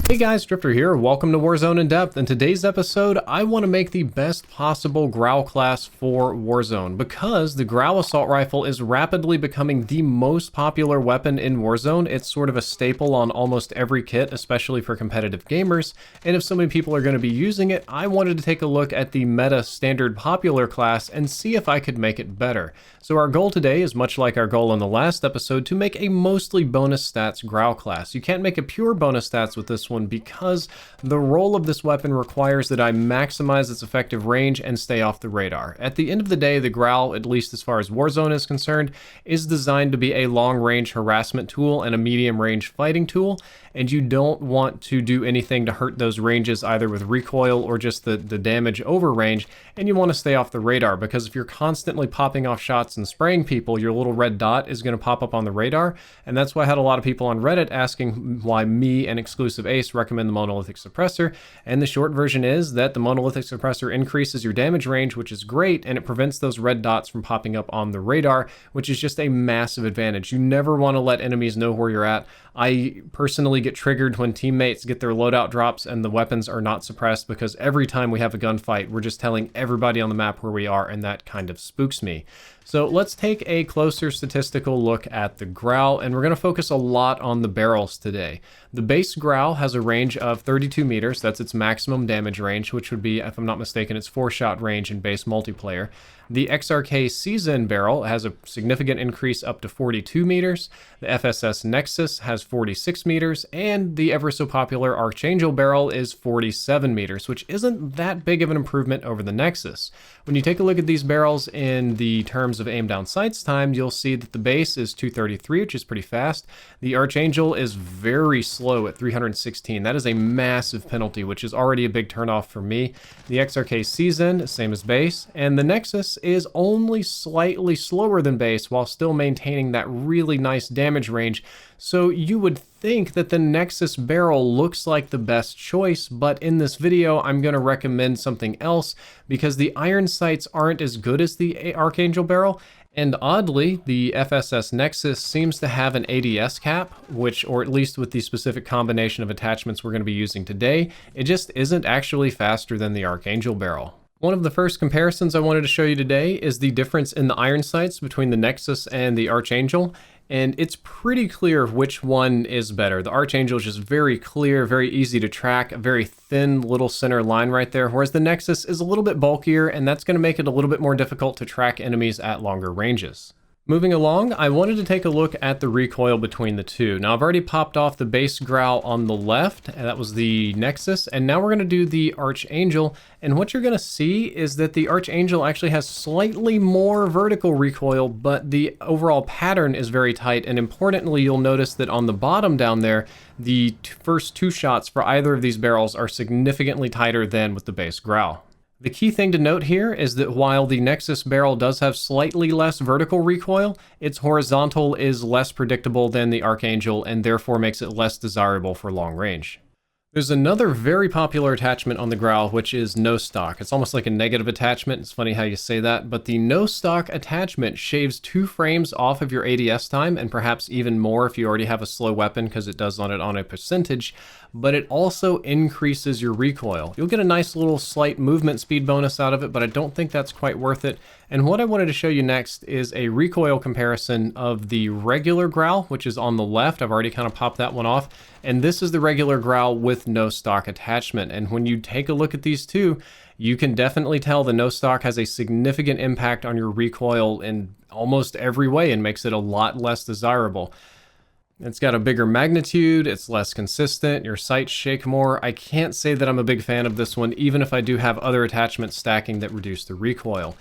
Hey guys, Drifter here. Welcome to Warzone in Depth. In today's episode, I want to make the best possible Grau class for Warzone because the Grau assault rifle is rapidly becoming the most popular weapon in Warzone. It's sort of a staple on almost every kit, especially for competitive gamers. And if so many people are going to be using it, I wanted to take a look at the meta standard popular class and see if I could make it better. So our goal today is much like our goal in the last episode to make a mostly bonus stats Grau class. You can't make a pure bonus stats with this one because the role of this weapon requires that I maximize its effective range and stay off the radar. At the end of the day, the Grau, at least as far as Warzone is concerned, is designed to be a long-range harassment tool and a medium-range fighting tool, and you don't want to do anything to hurt those ranges either with recoil or just the damage over range, and you want to stay off the radar because if you're constantly popping off shots and spraying people, your little red dot is going to pop up on the radar, and that's why I had a lot of people on Reddit asking why me and Exclusive Ace recommend the monolithic suppressor, and the short version is that the monolithic suppressor increases your damage range, which is great, and it prevents those red dots from popping up on the radar, which is just a massive advantage. You never want to let enemies know where you're at. I personally get triggered when teammates get their loadout drops and the weapons are not suppressed because every time we have a gunfight, we're just telling everybody on the map where we are, and that kind of spooks me. So let's take a closer statistical look at the Grau, and we're going to focus a lot on the barrels today. The base Grau has a range of 32 meters. That's its maximum damage range, which would be, if I'm not mistaken, its 4-shot range in base multiplayer. The XRK Season barrel has a significant increase up to 42 meters. The FSS Nexus has 46 meters, and the ever so popular Archangel barrel is 47 meters, which isn't that big of an improvement over the Nexus. When you take a look at these barrels in the terms of aim down sights time, you'll see that the base is 233, which is pretty fast. The Archangel is very slow at 316. That is a massive penalty, which is already a big turnoff for me. The XRK Season, same as base, and the Nexus is only slightly slower than base while still maintaining that really nice damage range. So you would think that the Nexus barrel looks like the best choice, but in this video I'm going to recommend something else because the iron sights aren't as good as the Archangel barrel. And oddly, the FSS Nexus seems to have an ADS cap, which, or at least with the specific combination of attachments we're going to be using today, it just isn't actually faster than the Archangel barrel. One of the first comparisons I wanted to show you today is the difference in the iron sights between the Nexus and the Archangel, and it's pretty clear which one is better. The Archangel is just very clear, very easy to track, a very thin little center line right there, whereas the Nexus is a little bit bulkier, and that's going to make it a little bit more difficult to track enemies at longer ranges. Moving along, I wanted to take a look at the recoil between the two. Now I've already popped off the base Grau on the left, and that was the Nexus, and now we're going to do the Archangel, and what you're going to see is that the Archangel actually has slightly more vertical recoil, but the overall pattern is very tight, and importantly you'll notice that on the bottom down there, the first two shots for either of these barrels are significantly tighter than with the base Grau. The key thing to note here is that while the Nexus barrel does have slightly less vertical recoil, its horizontal is less predictable than the Archangel and therefore makes it less desirable for long range. There's another very popular attachment on the Grau, which is no stock. It's almost like a negative attachment. It's funny how you say that, but the no stock attachment shaves 2 frames off of your ADS time, and perhaps even more if you already have a slow weapon because it does on a percentage, but it also increases your recoil. You'll get a nice little slight movement speed bonus out of it, but I don't think that's quite worth it. And what I wanted to show you next is a recoil comparison of the regular Grau, which is on the left. I've already kind of popped that one off. And this is the regular Grau with no stock attachment. And when you take a look at these two, you can definitely tell the no stock has a significant impact on your recoil in almost every way and makes it a lot less desirable. It's got a bigger magnitude, it's less consistent, your sights shake more. I can't say that I'm a big fan of this one, even if I do have other attachments stacking that reduce the recoil.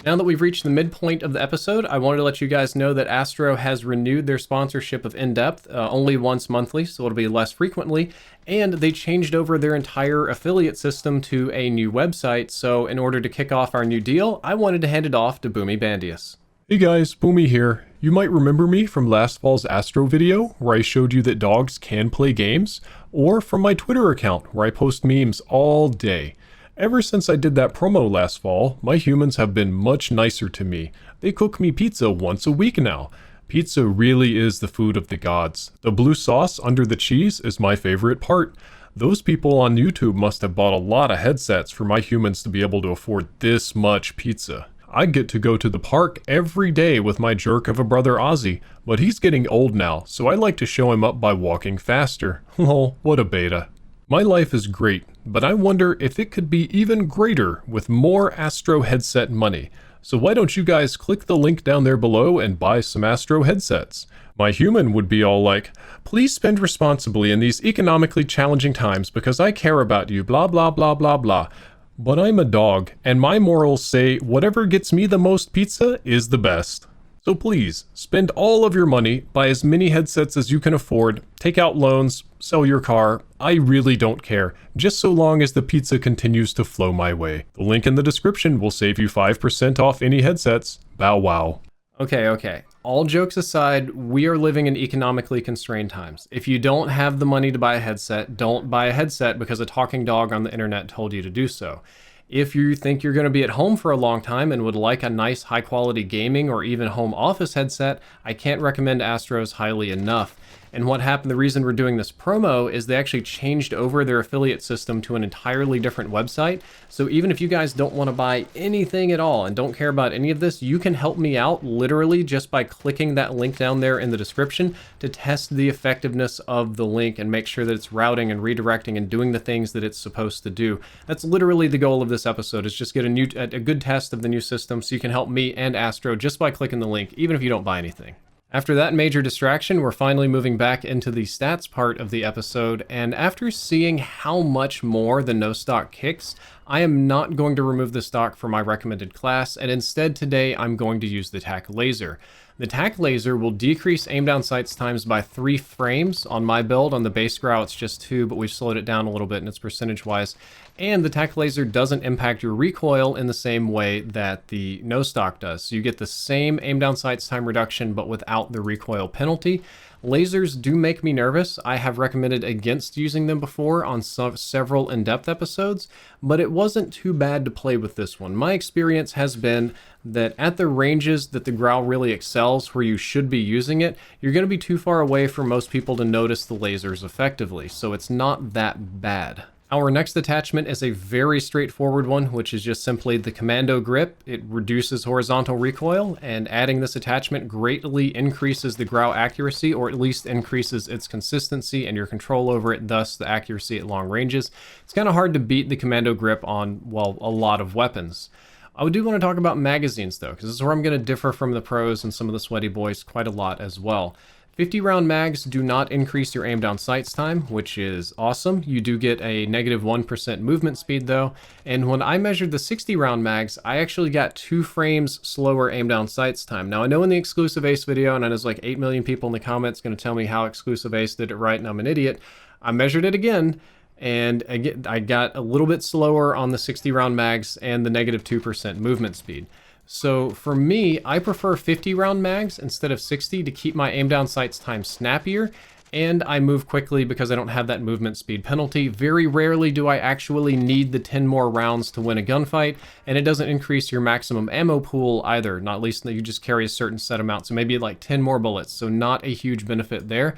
Now that we've reached the midpoint of the episode, I wanted to let you guys know that Astro has renewed their sponsorship of In Depth, only once monthly, so it'll be less frequently, and they changed over their entire affiliate system to a new website, so in order to kick off our new deal, I wanted to hand it off to Bumi Bandius. Hey guys, Bumi here. You might remember me from last fall's Astro video, where I showed you that dogs can play games, or from my Twitter account, where I post memes all day. Ever since I did that promo last fall, my humans have been much nicer to me. They cook me pizza once a week now. Pizza really is the food of the gods. The blue sauce under the cheese is my favorite part. Those people on YouTube must have bought a lot of headsets for my humans to be able to afford this much pizza. I get to go to the park every day with my jerk of a brother Ozzy, but he's getting old now, so I like to show him up by walking faster. Lol, what a beta. My life is great, but I wonder if it could be even greater with more Astro headset money. So why don't you guys click the link down there below and buy some Astro headsets? My human would be all like, please spend responsibly in these economically challenging times because I care about you, blah blah blah blah blah. But I'm a dog, and my morals say whatever gets me the most pizza is the best. So please, spend all of your money, buy as many headsets as you can afford, take out loans, sell your car, I really don't care, just so long as the pizza continues to flow my way. The link in the description will save you 5% off any headsets. Bow wow. Okay. All jokes aside, we are living in economically constrained times. If you don't have the money to buy a headset, don't buy a headset because a talking dog on the internet told you to do so. If you think you're going to be at home for a long time and would like a nice high quality gaming or even home office headset, I can't recommend Astros highly enough. And what happened, the reason we're doing this promo is they actually changed over their affiliate system to an entirely different website. So even if you guys don't want to buy anything at all and don't care about any of this, you can help me out literally just by clicking that link down there in the description to test the effectiveness of the link and make sure that it's routing and redirecting and doing the things that it's supposed to do. That's literally the goal of this episode, is just get a good test of the new system so you can help me and Astro just by clicking the link, even if you don't buy anything. After that major distraction, we're finally moving back into the stats part of the episode, and after seeing how much more the no stock kicks, I am not going to remove the stock for my recommended class, and instead today I'm going to use the TAC laser. The TAC laser will decrease aim down sights times by 3 frames. On my build, on the base Grau, it's just 2, but we've slowed it down a little bit and it's percentage wise. And the TAC laser doesn't impact your recoil in the same way that the no stock does. So you get the same aim down sights time reduction, but without the recoil penalty. Lasers do make me nervous. I have recommended against using them before on several in-depth episodes, but it wasn't too bad to play with this one. My experience has been that at the ranges that the Grau really excels, where you should be using it, you're going to be too far away for most people to notice the lasers effectively, so it's not that bad. Our next attachment is a very straightforward one, which is just simply the Commando Grip. It reduces horizontal recoil, and adding this attachment greatly increases the Grau accuracy, or at least increases its consistency and your control over it, thus the accuracy at long ranges. It's kind of hard to beat the Commando Grip on, well, a lot of weapons. I do want to talk about magazines though, because this is where I'm going to differ from the pros and some of the sweaty boys quite a lot as well. 50 round mags do not increase your aim down sights time, which is awesome. You do get a negative 1% movement speed though. And when I measured the 60 round mags, I actually got 2 frames slower aim down sights time. Now I know in the exclusive ace video, and I know there's like 8 million people in the comments going to tell me how exclusive ace did it right and I'm an idiot. I measured it again, and again, I got a little bit slower on the 60 round mags and the negative 2% movement speed. So for me, I prefer 50 round mags instead of 60 to keep my aim down sights time snappier, and I move quickly because I don't have that movement speed penalty. Very rarely do I actually need the 10 more rounds to win a gunfight, and it doesn't increase your maximum ammo pool either, not least that you just carry a certain set amount, so maybe like 10 more bullets, so not a huge benefit there.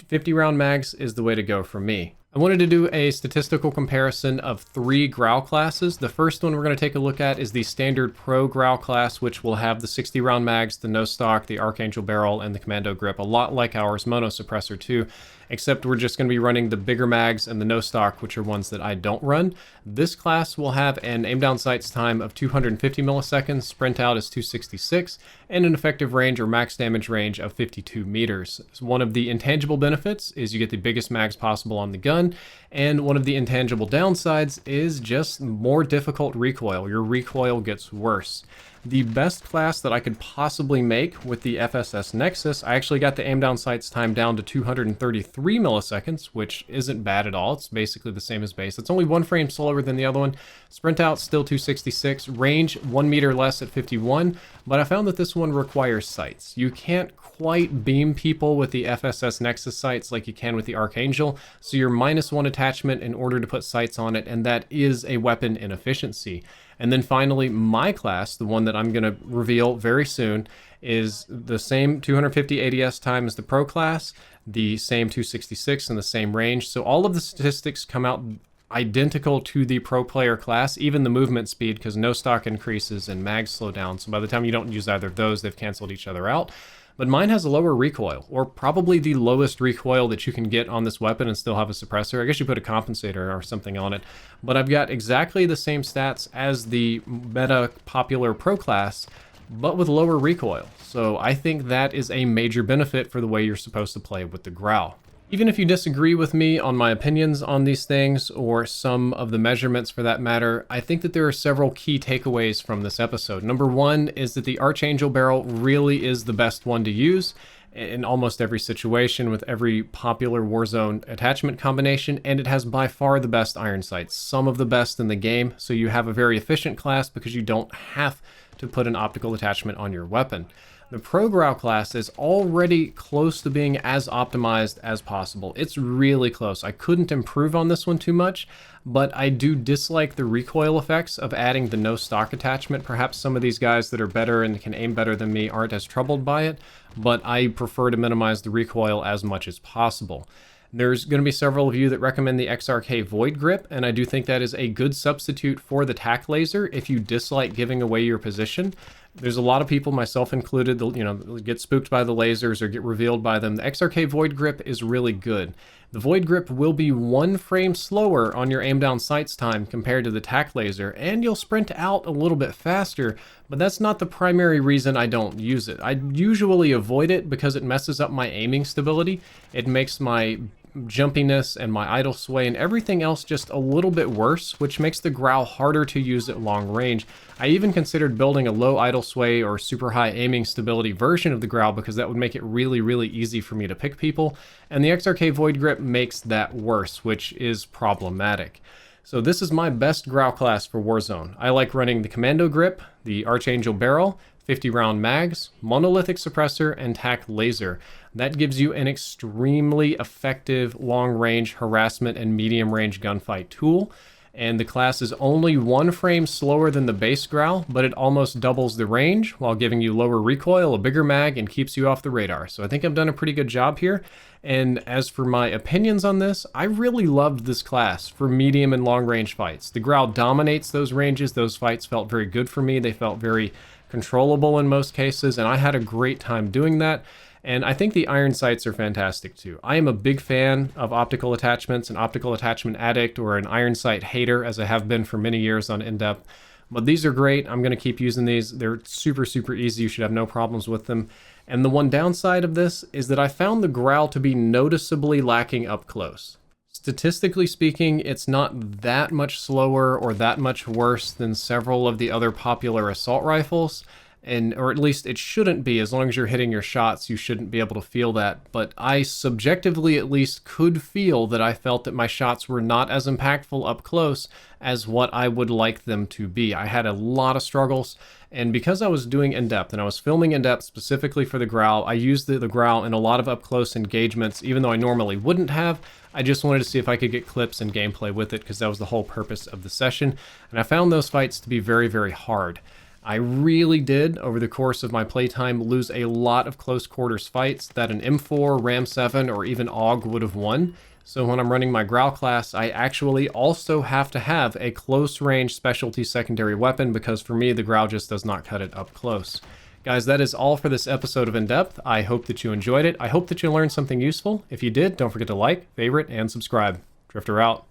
50 round mags is the way to go for me. I wanted to do a statistical comparison of 3 Grau classes. The first one we're going to take a look at is the standard Pro Grau class, which will have the 60 round mags, the no stock, the Archangel barrel, and the Commando Grip, a lot like ours, mono suppressor too, except we're just going to be running the bigger mags and the no stock, which are ones that I don't run. This class will have an aim down sights time of 250 milliseconds, sprint out is 266, and an effective range or max damage range of 52 meters. So one of the intangible benefits is you get the biggest mags possible on the gun, and one of the intangible downsides is just more difficult recoil. Your recoil gets worse. The best class that I could possibly make with the FSS Nexus, I actually got the aim down sights time down to 233 milliseconds, which isn't bad at all. It's basically the same as base. It's only 1 frame slower than the other one. Sprint out still 266, range 1 meter less at 51, but I found that this one requires sights. You can't quite beam people with the FSS Nexus sights like you can with the Archangel, so you're -1 attachment in order to put sights on it, and that is a weapon inefficiency. And then finally, my class, the one that I'm going to reveal very soon, is the same 250 ADS time as the Pro class, the same 266 and the same range. So all of the statistics come out identical to the Pro player class, even the movement speed, because no stock increases and mags slow down. So by the time you don't use either of those, they've canceled each other out. But mine has a lower recoil, or probably the lowest recoil that you can get on this weapon and still have a suppressor. I guess you put a compensator or something on it. But I've got exactly the same stats as the meta popular Pro class, but with lower recoil. So I think that is a major benefit for the way you're supposed to play with the Grau. Even if you disagree with me on my opinions on these things, or some of the measurements for that matter, I think that there are several key takeaways from this episode. Number one is that the Archangel barrel really is the best one to use in almost every situation with every popular Warzone attachment combination, and it has by far the best iron sights, some of the best in the game, so you have a very efficient class because you don't have to put an optical attachment on your weapon. The Pro Grau class is already close to being as optimized as possible. It's really close. I couldn't improve on this one too much, but I do dislike the recoil effects of adding the no stock attachment. Perhaps some of these guys that are better and can aim better than me aren't as troubled by it, but I prefer to minimize the recoil as much as possible. There's going to be several of you that recommend the XRK Void Grip, and I do think that is a good substitute for the tack laser if you dislike giving away your position. There's a lot of people, myself included, that get spooked by the lasers or get revealed by them. The XRK Void Grip is really good. The Void Grip will be 1 frame slower on your aim down sights time compared to the tack laser, and you'll sprint out a little bit faster, but that's not the primary reason I don't use it. I usually avoid it because it messes up my aiming stability. It makes my jumpiness and my idle sway and everything else just a little bit worse, which makes the Grau harder to use at long range. I even considered building a low idle sway or super high aiming stability version of the Grau because that would make it really, really easy for me to pick people, and the XRK Void Grip makes that worse, which is problematic. So this is my best Grau class for Warzone. I like running the Commando Grip, the Archangel barrel, 50 round mags, monolithic suppressor, and tack laser. That gives you an extremely effective long range harassment and medium range gunfight tool. And the class is only 1 frame slower than the base Grau, but it almost doubles the range while giving you lower recoil, a bigger mag, and keeps you off the radar. So I think I've done a pretty good job here. And as for my opinions on this, I really loved this class for medium and long range fights. The Grau dominates those ranges. Those fights felt very good for me. They felt very controllable in most cases, and I had a great time doing that. And I think the iron sights are fantastic too. I am a big fan of optical attachments, an optical attachment addict or an iron sight hater, as I have been for many years on In-Depth. But these are great. I'm going to keep using these. They're super, super easy. You should have no problems with them. And the one downside of this is that I found the Grau to be noticeably lacking up close. Statistically speaking, it's not that much slower or that much worse than several of the other popular assault rifles. Or at least it shouldn't be. As long as you're hitting your shots, you shouldn't be able to feel that. But I subjectively at least could feel that I felt that my shots were not as impactful up close as what I would like them to be. I had a lot of struggles, and because I was doing In-Depth and I was filming In-Depth specifically for the Grau, I used the Grau in a lot of up-close engagements, even though I normally wouldn't have. I just wanted to see if I could get clips and gameplay with it, because that was the whole purpose of the session, and I found those fights to be very, very hard. I really did, over the course of my playtime, lose a lot of close quarters fights that an M4, Ram 7, or even AUG would have won. So when I'm running my Grau class, I actually also have to have a close range specialty secondary weapon, because for me, the Grau just does not cut it up close. Guys, that is all for this episode of In-Depth. I hope that you enjoyed it. I hope that you learned something useful. If you did, don't forget to like, favorite, and subscribe. Drifter out.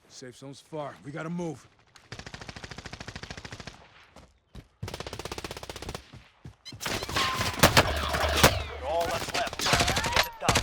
Safe zone's far. We gotta move. All that's left. Get it done.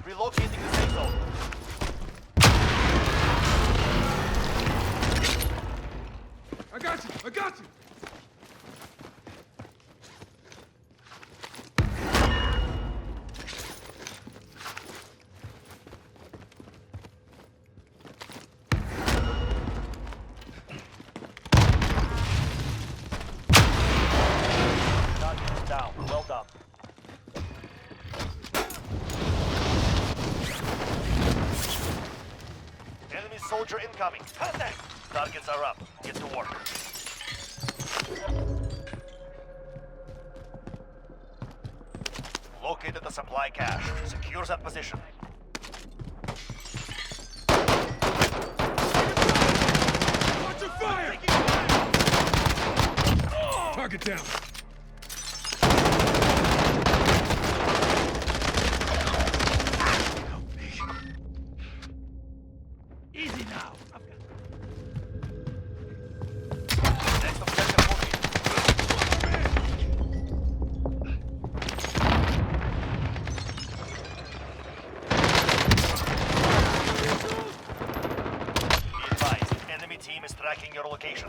Relocating the safe zone. I got you! I got you! Target is down. Well done. Enemy soldier incoming. Contact! Targets are up. Get to work. Located the supply cache. Secure that position. Watch your fire! Target down. Easy now. Next objective moving. Be advised, enemy team is tracking your location.